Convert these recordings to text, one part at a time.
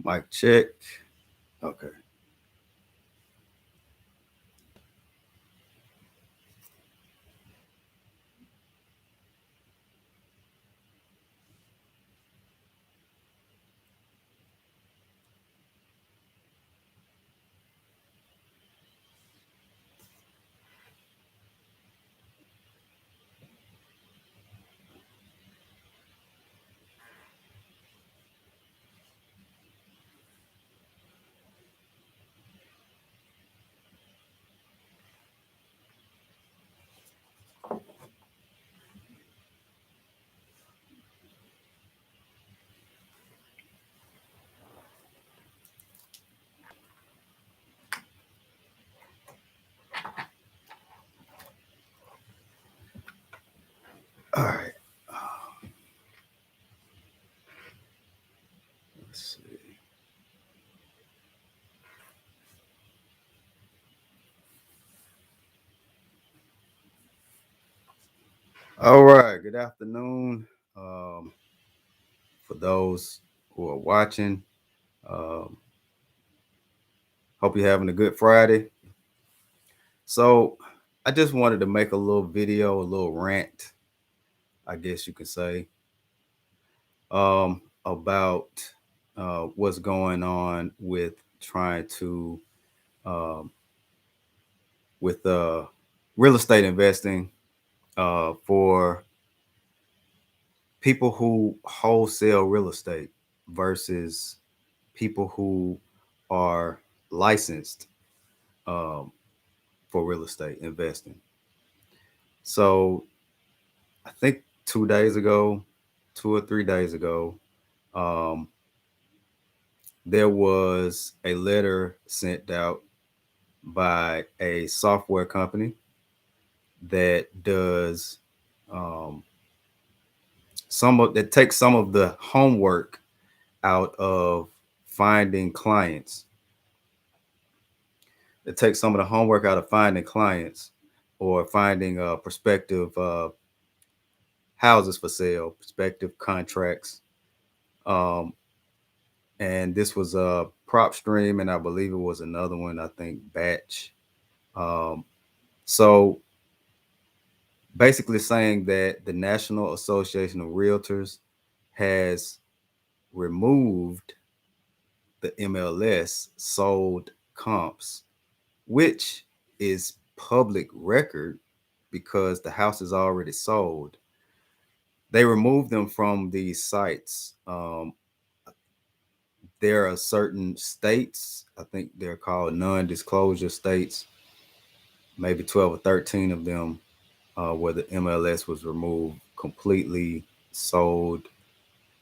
Mic check. Okay. All right. Let's see. All right. Good afternoon. Um, for those who are watching, um, hope you're having a good Friday. So, I just wanted to make a little video, a little rant, I guess you could say, about what's going on with trying to um, with real estate investing for people who wholesale real estate versus people who are licensed um, for real estate investing. So I think 2 days ago, 2 or 3 days ago, um, there was a letter sent out by a software company that does um, that takes some of the homework out of finding clients. It takes some of the homework out of finding clients or finding prospective houses for sale, prospective contracts. Um, and this was a Propstream, and I believe it was another one. I think Batch. Um, so basically, saying that the National Association of Realtors has removed the MLS sold comps, which is public record because the house is already sold. They removed them from these sites. There are certain states, I think they're called non-disclosure states, maybe 12 or 13 of them, where the MLS was removed completely, sold,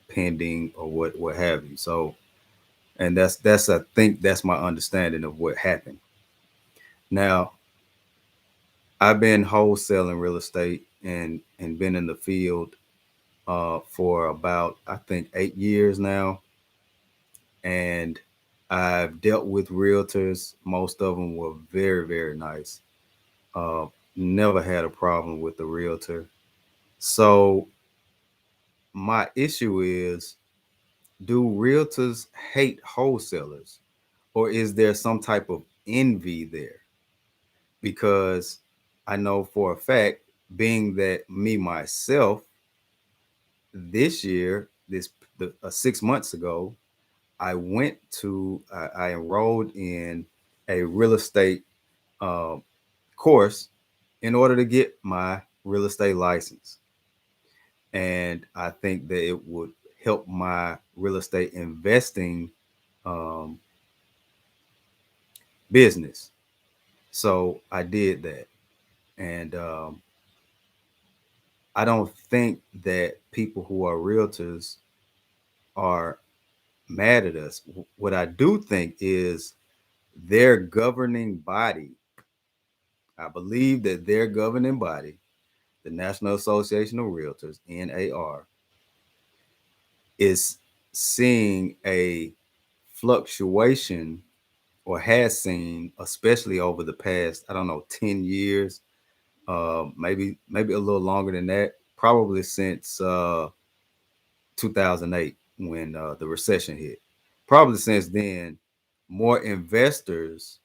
pending, or what have you. So, and that's I think that's my understanding of what happened. Now, I've been wholesaling real estate and been in the field for about I think 8 years now, and I've dealt with realtors. Most of them were very nice. Uh, Never had a problem with the realtor. So my issue is, do realtors hate wholesalers, or is there some type of envy there? Because I know for a fact, being that me myself, this year, 6 months ago, I went to I enrolled in a real estate uh, course in order to get my real estate license, and I think that it would help my real estate investing um, business. So I did that, and I don't think that people who are realtors are mad at us. What I do think is their governing body. I believe that their governing body, the National Association of Realtors (NAR), is seeing a fluctuation, or has seen, especially over the past, I don't know, 10 years, maybe a little longer than that, probably since 2008 when the recession hit. probably since then, more investors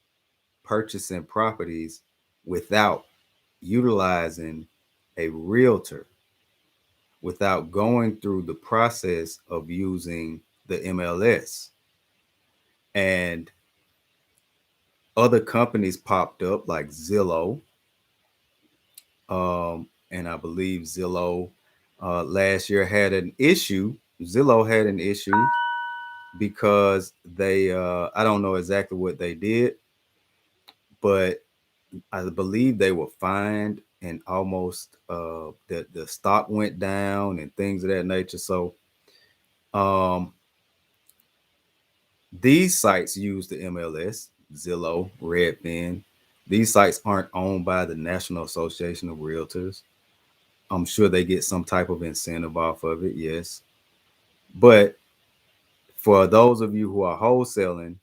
purchasing properties without utilizing a realtor, without going through the process of using the MLS. And other companies popped up like Zillow. And I believe Zillow last year had an issue. Zillow had an issue because I don't know exactly what they did, but I believe they were fined and almost the stock went down and things of that nature. So um, these sites use the MLS, Zillow, Redfin. These sites aren't owned by the National Association of Realtors. I'm sure they get some type of incentive off of it, yes. But for those of you who are wholesaling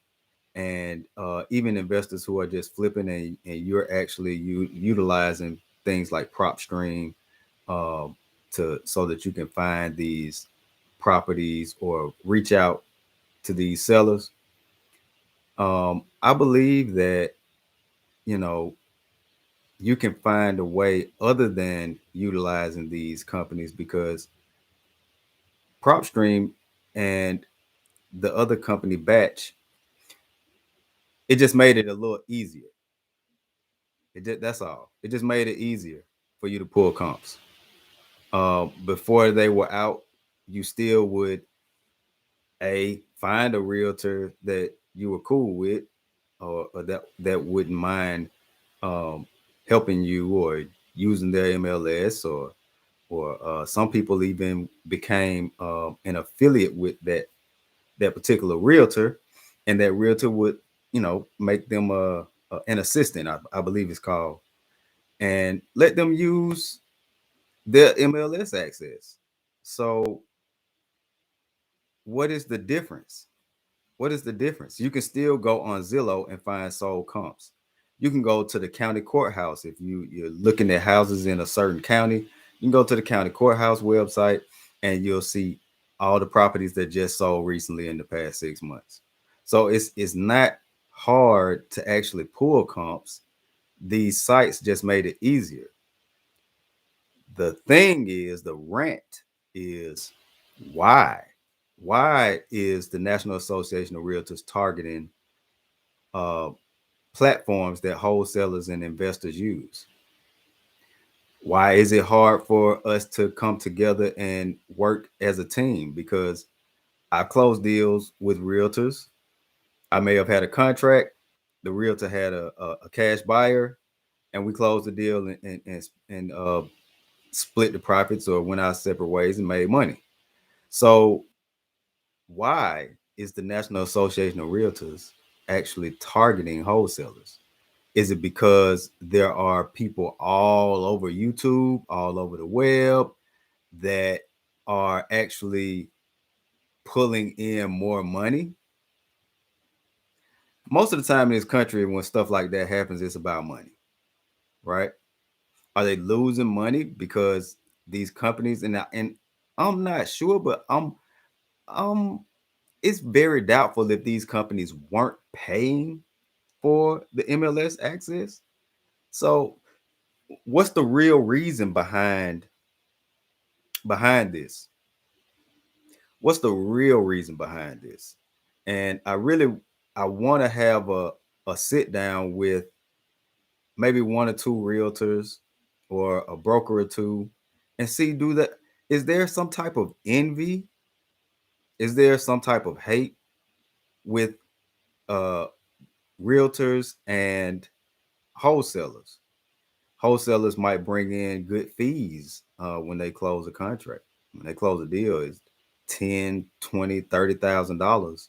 and even investors who are just flipping and you're actually utilizing things like Propstream um, to so that you can find these properties or reach out to these sellers. I believe that you know you can find a way other than utilizing these companies because Propstream and the other company Batch, it just made it a little easier. That's all. It just made it easier for you to pull comps. Before they were out, you still would find a realtor that you were cool with, or that wouldn't mind um, helping you or using their MLS, or some people even became an affiliate with that particular realtor, and that realtor would make them an assistant, I believe it's called, and let them use their MLS access. So what is the difference? What is the difference? You can still go on Zillow and find sold comps. You can go to the county courthouse if you're looking at houses in a certain county. You can go to the county courthouse website and you'll see all the properties that just sold recently in the past 6 months. So it's not hard to actually pull comps. These sites just made it easier. The thing is, the rant is why? Why is the National Association of Realtors targeting uh, platforms that wholesalers and investors use? Why is it hard for us to come together and work as a team? Because I closed deals with realtors. I may have had a contract. The realtor had a cash buyer, and we closed the deal and split the profits or went our separate ways and made money. So why is the National Association of Realtors actually targeting wholesalers? Is it because there are people all over YouTube, all over the web that are actually pulling in more money? Most of the time in this country, when stuff like that happens, it's about money, right? Are they losing money because these companies and I'm not sure, but um it's very doubtful if these companies weren't paying for the MLS access. So what's the real reason behind this? What's the real reason behind this? And I want to have a sit down with maybe one or two realtors or a broker or two and see, do that, is there some type of envy? Is there some type of hate with uh realtors and wholesalers? Wholesalers might bring in good fees when they close a contract. When they close a deal, is 10, 20, $30,000.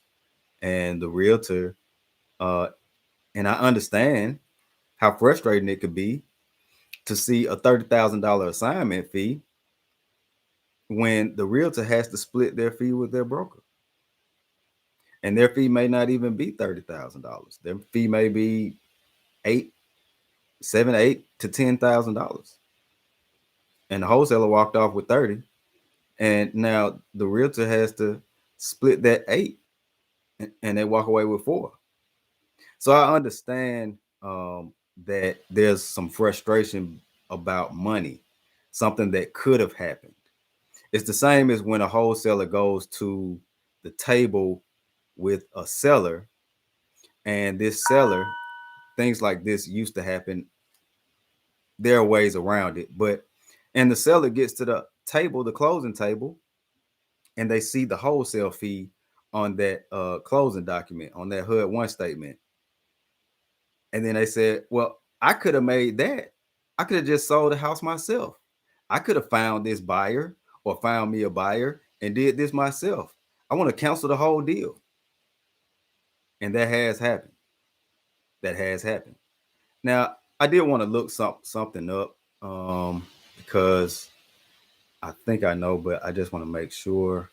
And the realtor, uh, and I understand how frustrating it could be to see a $30,000 assignment fee when the realtor has to split their fee with their broker. And their fee may not even be $30,000. Their fee may be eight, seven, eight to $10,000. And the wholesaler walked off with 30. And now the realtor has to split that eight and they walk away with four. So I understand that there's some frustration about money, something that could have happened. It's the same as when a wholesaler goes to the table with a seller, and this seller, things like this used to happen. There are ways around it, but and the seller gets to the table, the closing table, and they see the wholesale fee on that closing document, on that HUD 1 statement. And then they said, well, I could have made that. I could have just sold the house myself. I could have found this buyer or found me a buyer and did this myself. I want to cancel the whole deal. And that has happened. That has happened. Now, I did want to look something up because I think I know, but I just want to make sure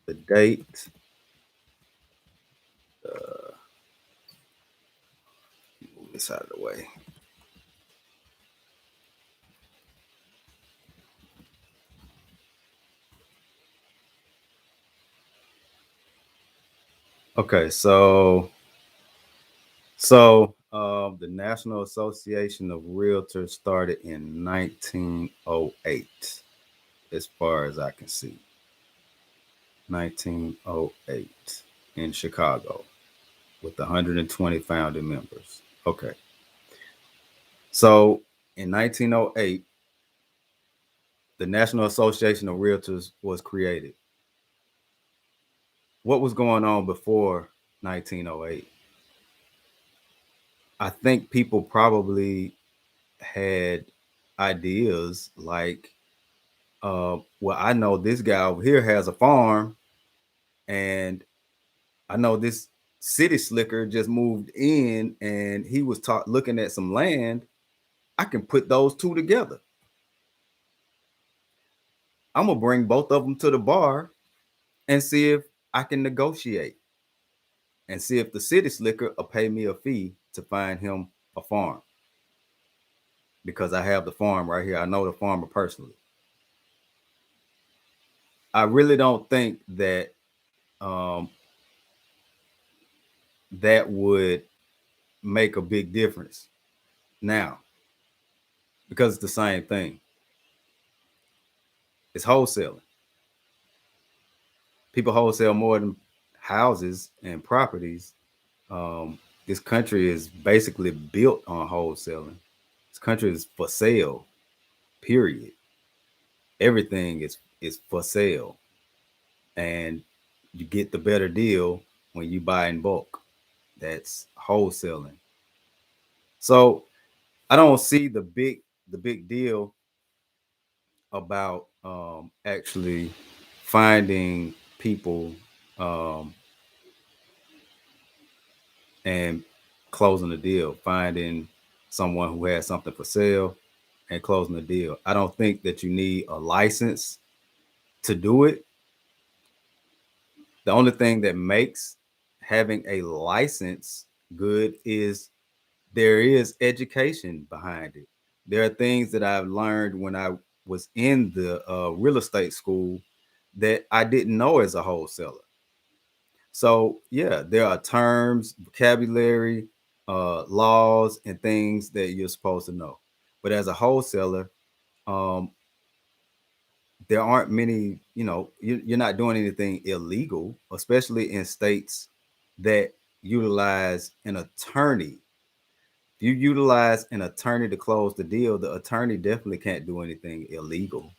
the date. Move this out of the way. Okay, the National Association of Realtors started in 1908, as far as I can see. 1908 in Chicago with 120 founding members. Okay. So in 1908, the National Association of Realtors was created. What was going on before 1908? I think people probably had ideas like, well, I know this guy over here has a farm, and I know this city slicker just moved in and he was looking at some land. I can put those two together. I'm gonna bring both of them to the bar and see if I can negotiate and see if the city slicker will pay me a fee to find him a farm, because I have the farm right here. I know the farmer personally. I really don't think that um, that would make a big difference now, because it's the same thing. It's wholesaling. People wholesale more than houses and properties. This country is basically built on wholesaling. This country is for sale, period. Everything is for sale, and you get the better deal when you buy in bulk. That's wholesaling. So I don't see the big deal about actually finding people um, and closing the deal, finding someone who has something for sale and closing the deal. I don't think that you need a license to do it. The only thing that makes having a license good is there is education behind it. There are things that I've learned when I was in the real estate school that I didn't know as a wholesaler. So yeah, there are terms, vocabulary, laws, and things that you're supposed to know. But as a wholesaler, um, there aren't many. You're not doing anything illegal, especially in states that utilize an attorney. If you utilize an attorney to close the deal, the attorney definitely can't do anything illegal.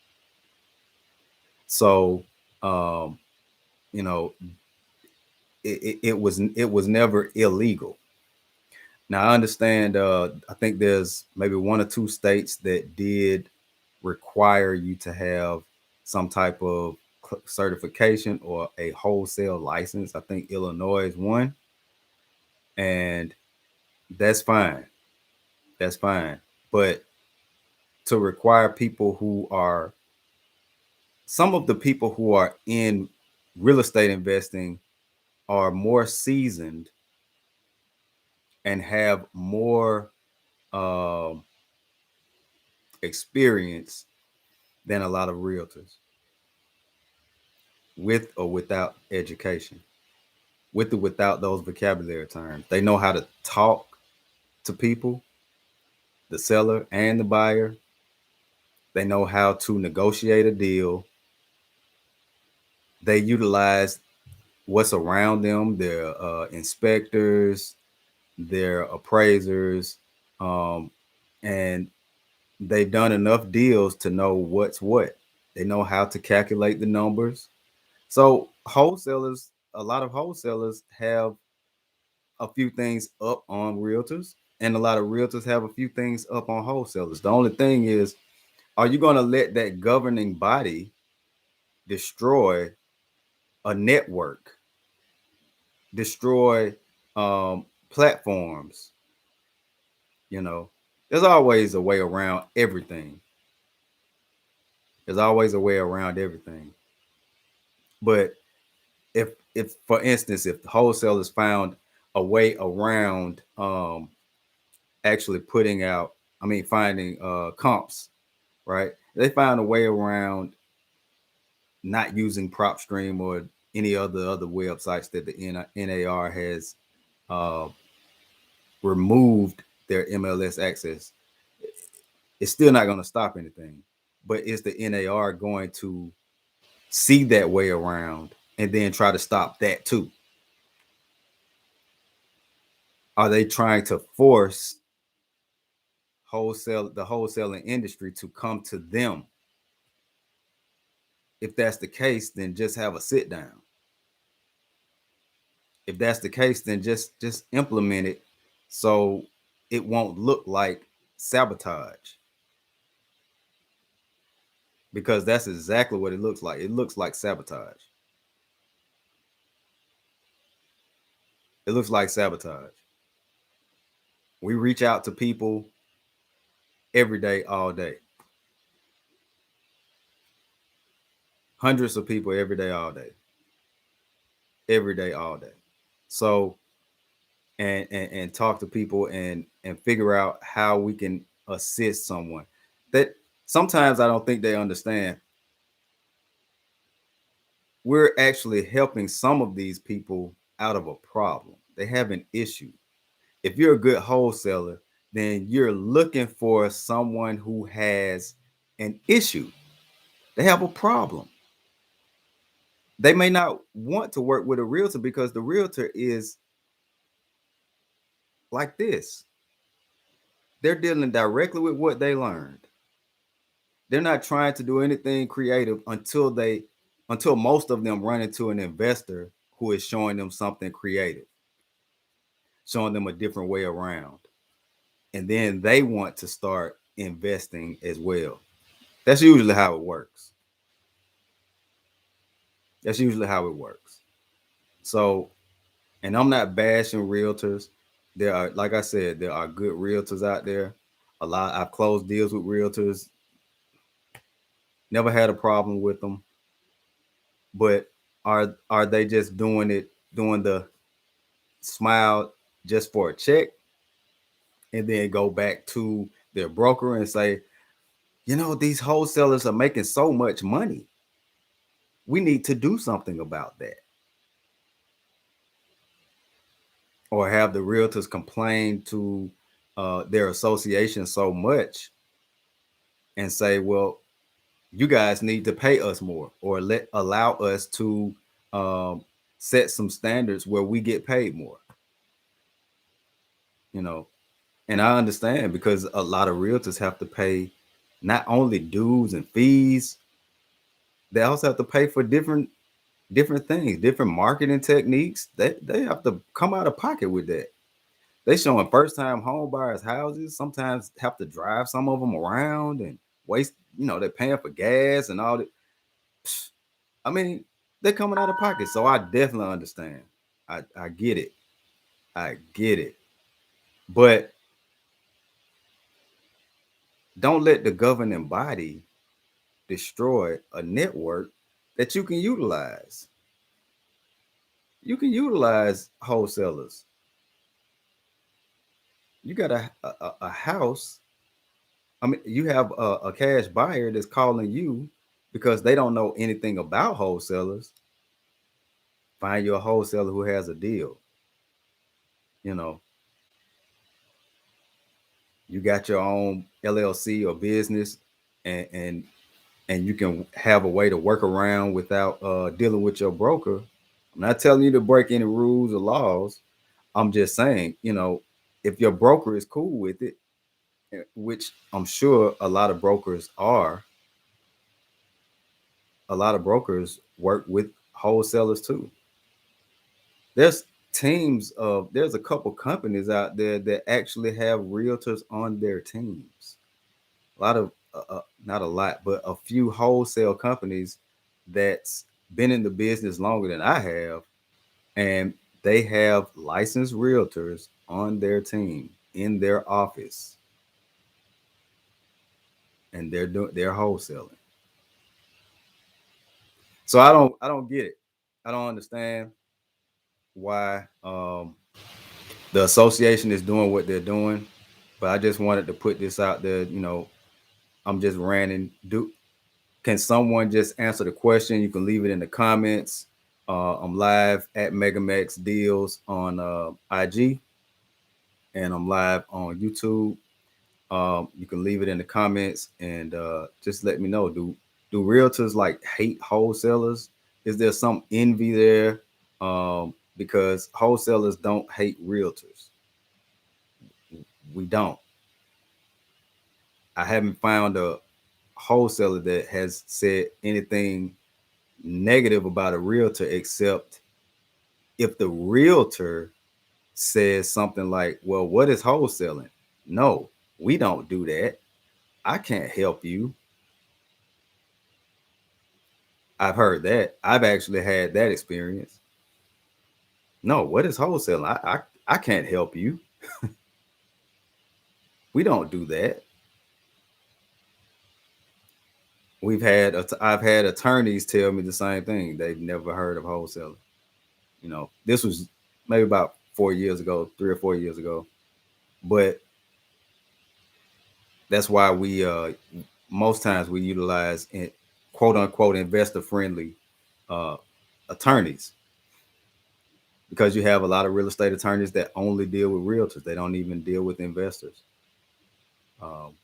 So, um, you know, it was never illegal. Now I understand. I think there's maybe one or two states that did require you to have some type of certification or a wholesale license. I think Illinois is one, and that's fine. That's fine. But to require people who are some of the people who are in real estate investing are more seasoned and have more um, experience than a lot of realtors with or without education. with or without those vocabulary terms. They know how to talk to people, the seller and the buyer. They know how to negotiate a deal. They utilize what's around them, their inspectors, their appraisers, um, and they've done enough deals to know what's what. They know how to calculate the numbers. So wholesalers, a lot of wholesalers have a few things up on realtors, and a lot of realtors have a few things up on wholesalers. The only thing is, are you going to let that governing body destroy a network, destroy platforms? You know, there's always a way around everything. There's always a way around everything. But if for instance, if the wholesalers found a way around actually putting out, I mean, finding comps, right? They found a way around not using Propstream or any other websites that the NAR has uh, removed their MLS access. It's still not going to stop anything. But is the NAR going to see that way around and then try to stop that too? Are they trying to force the wholesaling industry to come to them? If that's the case, then just have a sit down. If that's the case, then just implement it so it won't look like sabotage, because that's exactly what it looks like. It looks like sabotage. It looks like sabotage. We reach out to people every day, all day. Hundreds of people every day, all day. Every day, all day. So and talk to people and figure out how we can assist someone. That sometimes I don't think they understand. We're actually helping some of these people out of a problem. They have an issue. If you're a good wholesaler, then you're looking for someone who has an issue. They have a problem. They may not want to work with a realtor because the realtor is like this. They're dealing directly with what they learned. They're not trying to do anything creative until most of them run into an investor who is showing them something creative, showing them a different way around. And then they want to start investing as well. That's usually how it works. That's usually how it works. So, and I'm not bashing realtors. There are, like I said, there are good realtors out there. A lot, I've closed deals with realtors, never had a problem with them. But are they just doing the smile just for a check, and then go back to their broker and say, these wholesalers are making so much money. We need to do something about that. Or have the realtors complain to their association so much and say, well, you guys need to pay us more, or allow us to um, set some standards where we get paid more. You know, and I understand because a lot of realtors have to pay not only dues and fees, they also have to pay for different things, different marketing techniques. They have to come out of pocket with that. They showing first time home buyers houses, sometimes have to drive some of them around and waste, they're paying for gas and all that. I mean, they're coming out of pocket. So I definitely understand. I get it. I get it. But don't let the governing body destroy a network that you can utilize. You can utilize wholesalers. You got a house. I mean, you have a cash buyer that's calling you because they don't know anything about wholesalers. Find you a wholesaler who has a deal. You know, you got your own LLC or business, and and you can have a way to work around without dealing with your broker. I'm not telling you to break any rules or laws. I'm just saying, if your broker is cool with it, which I'm sure a lot of brokers are, a lot of brokers work with wholesalers too. There's there's a couple companies out there that actually have realtors on their teams. A lot of, not a lot, but a few wholesale companies that's been in the business longer than I have, and they have licensed realtors on their team in their office, and they're wholesaling. So I don't get it. I don't understand why the association is doing what they're doing, but I just wanted to put this out there. I'm just ranting. Can someone just answer the question? You can leave it in the comments. I'm live at Megamax Deals on IG, and I'm live on YouTube. You can leave it in the comments and just let me know. Do realtors like hate wholesalers? Is there some envy there? Because wholesalers don't hate realtors. We don't. I haven't found a wholesaler that has said anything negative about a realtor, except if the realtor says something like, well, what is wholesaling? No, we don't do that. I can't help you. I've heard that. I've actually had that experience. No, what is wholesaling? I can't help you. We don't do that. I've had attorneys tell me the same thing. They've never heard of wholesaling. This was maybe about 4 years ago, 3 or 4 years ago. But that's why we most times we utilize quote unquote investor friendly uh, attorneys, because you have a lot of real estate attorneys that only deal with realtors. They don't even deal with investors. Um,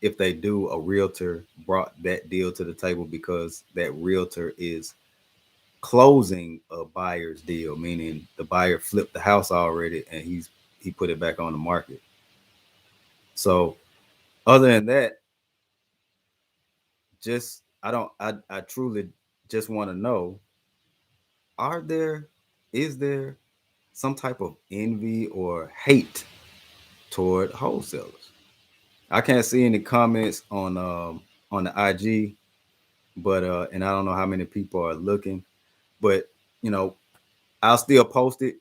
if they do, a realtor brought that deal to the table because that realtor is closing a buyer's deal, meaning the buyer flipped the house already and he put it back on the market. So other than that, just I truly just want to know, are there is there some type of envy or hate toward wholesalers? I can't see any comments on the IG, but and I don't know how many people are looking, but you know, I'll still post it,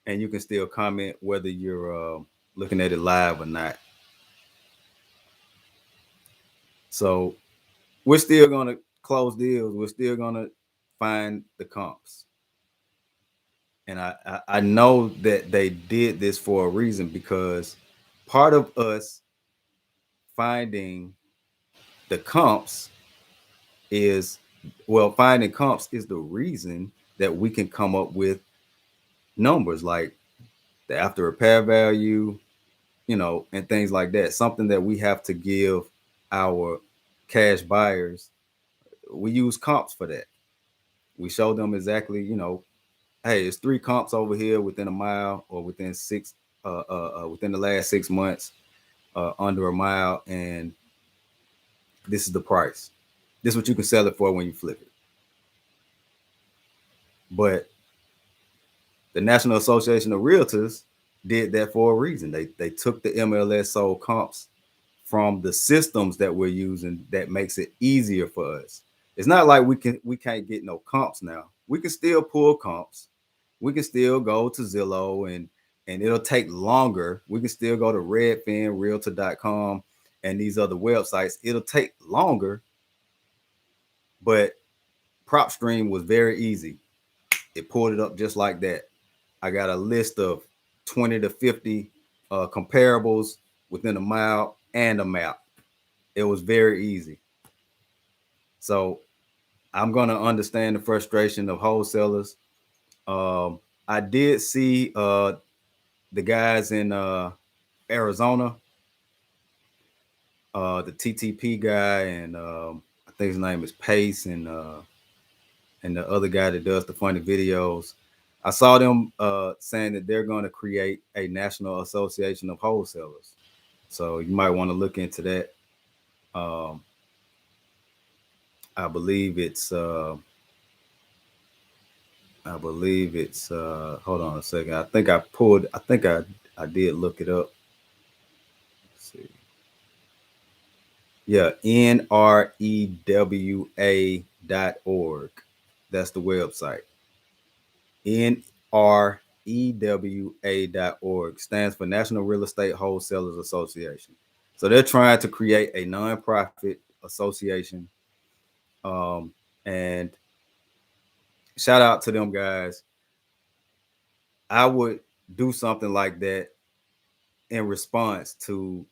and you can still comment whether you're looking at it live or not. So we're still gonna close deals. We're still gonna find the comps, and I know that they did this for a reason, because part of us finding the comps is finding comps is the reason that we can come up with numbers like the after repair value, and things like that. Something that we have to give our cash buyers. We use comps for that. We show them exactly, hey, it's 3 comps over here within a mile, or within within the last 6 months, under a mile, and this is the price. This is what you can sell it for when you flip it. But the National Association of Realtors did that for a reason. They took the MLS sold comps from the systems that we're using that makes it easier for us. It's not like we can't get no comps now. We can still pull comps. We can still go to Zillow, and it'll take longer. We can still go to Redfin, Realtor.com, and these other websites. It'll take longer, but Propstream was very easy. It pulled it up just like that. I got a list of 20 to 50 comparables within a mile and a map. It was very easy. So I'm gonna understand the frustration of wholesalers. I did see the guys in Arizona, the TTP guy, and I think his name is Pace, and the other guy that does the funny videos. I saw them saying that they're going to create a national association of wholesalers. So you might want to look into that. Um, I believe it's. I believe it's. Hold on a second. I think I pulled. I think I did look it up. Let's see. Yeah, NREWA.org. That's the website. NREWA.org stands for National Real Estate Wholesalers Association. So they're trying to create a nonprofit association. Um, and shout out to them guys. I would do something like that in response to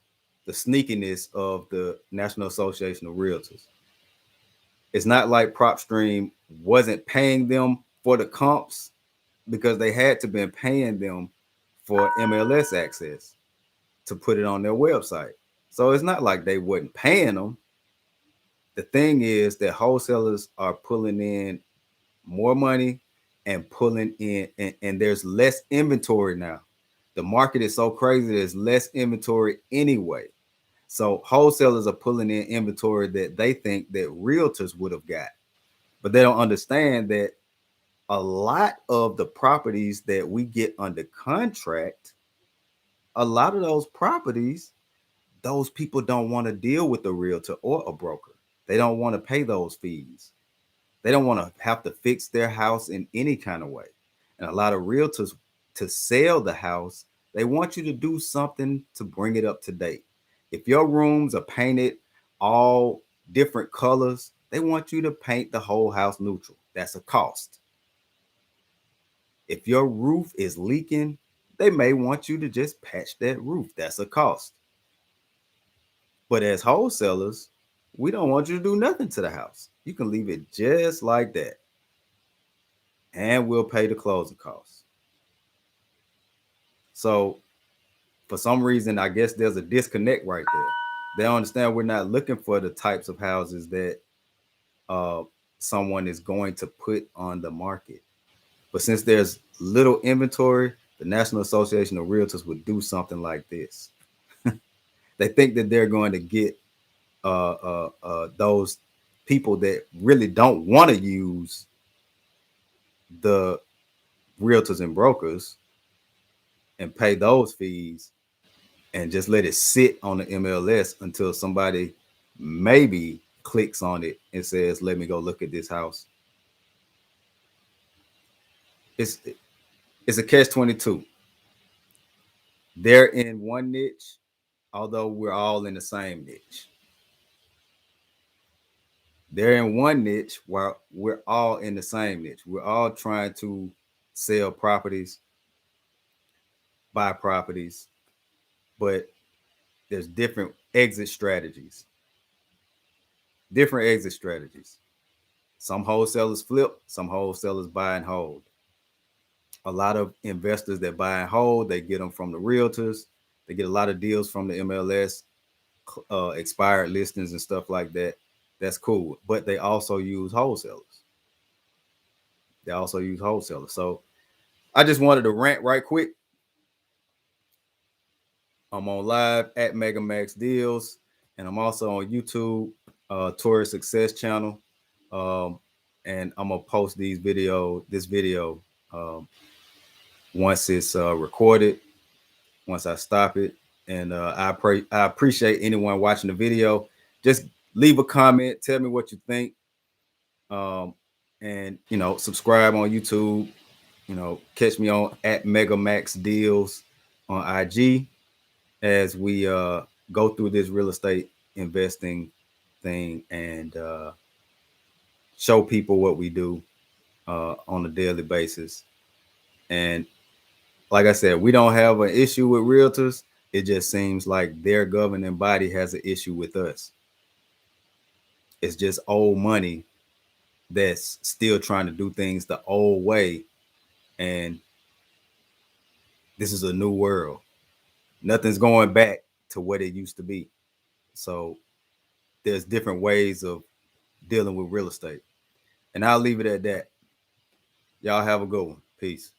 the sneakiness of the National Association of Realtors. It's not like Propstream wasn't paying them for the comps because they had to been paying them for MLS access to put it on their website. So it's not like they wasn't paying them. The thing is that wholesalers are pulling in more money and pulling in, and there's less inventory now. The market is so crazy, there's less inventory anyway. So wholesalers are pulling in inventory that they think that realtors would have got. But they don't understand that a lot of the properties that we get under contract, a lot of those properties, those people don't want to deal with a realtor or a broker. They don't want to pay those fees. They don't want to have to fix their house in any kind of way. And a lot of realtors, to sell the house, they want you to do something to bring it up to date. If your rooms are painted all different colors, they want you to paint the whole house neutral. That's a cost. If your roof is leaking, they may want you to just patch that roof. That's a cost. But as wholesalers, we don't want you to do nothing to the house. You can leave it just like that. And we'll pay the closing costs. So for some reason, I guess there's a disconnect right there. They understand we're not looking for the types of houses that uh, someone is going to put on the market. But since there's little inventory, the National Association of Realtors would do something like this. They think that they're going to get those people that really don't want to use the realtors and brokers and pay those fees and just let it sit on the MLS until somebody maybe clicks on it and says, "Let me go look at this house." It's it's a catch-22. They're in one niche, although we're all in the same niche. They're in one niche while we're all in the same niche. We're all trying to sell properties, buy properties, but there's different exit strategies. Different exit strategies. Some wholesalers flip, some wholesalers buy and hold. A lot of investors that buy and hold, they get them from the realtors. They get a lot of deals from the MLS, expired listings and stuff like that. That's cool. But they also use wholesalers. They also use wholesalers. So I just wanted to rant right quick. I'm on live at Mega Max Deals, and I'm also on YouTube, Tourist Success Channel. Um, and I'm gonna post this video, once it's recorded, once I stop it. And I appreciate anyone watching the video. Just leave a comment, tell me what you think, um, and subscribe on YouTube. Catch me on at Mega Max Deals on IG as we go through this real estate investing thing and show people what we do on a daily basis. And like I said, we don't have an issue with realtors. It just seems like their governing body has an issue with us. It's just old money that's still trying to do things the old way. And this is a new world. Nothing's going back to what it used to be. So there's different ways of dealing with real estate. And I'll leave it at that. Y'all have a good one. Peace.